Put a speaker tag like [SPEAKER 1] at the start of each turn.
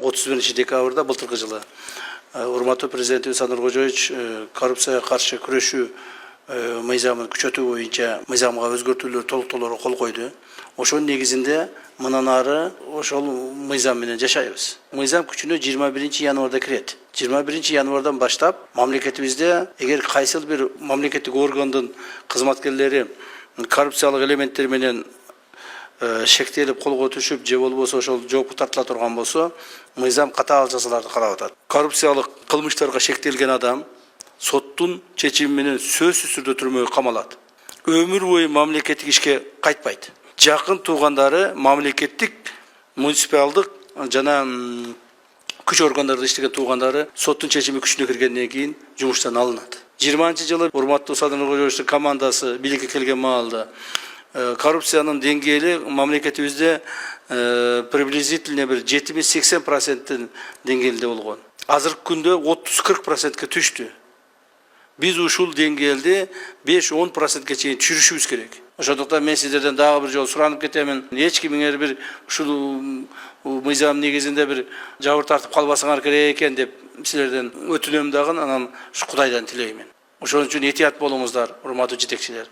[SPEAKER 1] 31 декабрда былтыркы жылы урматтуу президентибиз Садыр Кожоевич коррупцияга каршы күрөшүү мыйзамын күчөтүү боюнча мыйзамга өзгөртүүлөр, толуктоолорго кол койду. Ошонун негизинде мындан ары ошол мыйзам менен жашайбыз. Мыйзам күчүнө 21 январда кирет. 21 январдан баштап мамлекетибизде эгер кайсыл бир мамлекеттик органдын кызматкерлери коррупциялык элементтер менен шектелип колго түшүп же болбосо ошол жоопко тартыла турган болсо, мыйзам катаал жазаларды карап атат. Коррупциялык кылмыштарга шектелген адам соттун чечими менен сөзсүз түрдө түрмөгө камалат. Өмүр бою мамлекеттик ишке кайтпайт. Жакын туугандары мамлекеттик, муниципалдык жана күч органдарында иштеген туугандары соттун чечими күчүнө киргенден кийин жумуштан алынат. 20-жылы урматтуу Садыр Кожоевичтин командасы бийликке келген маалда коррупциянын деңгээли мамлекетибизде приблизительно бир 70-80% деңгээлде болгон. Азыркы күндө 30-40%ке түштү. Биз ушул деңгээлди 5-10%ке чейин түшүрүшүбүз керек. Ошондуктан мен сиздерден дагы бир жолу суранып кетемин. Эч кимиңер бир ушул мыйзам негизинде бир жабыр тартып калбасаңар керек экен деп силерден өтүнөм дагы, анан Кудайдан тилеймин. Ошон үчүн этият болуңуздар, урматтуу жетекчилер.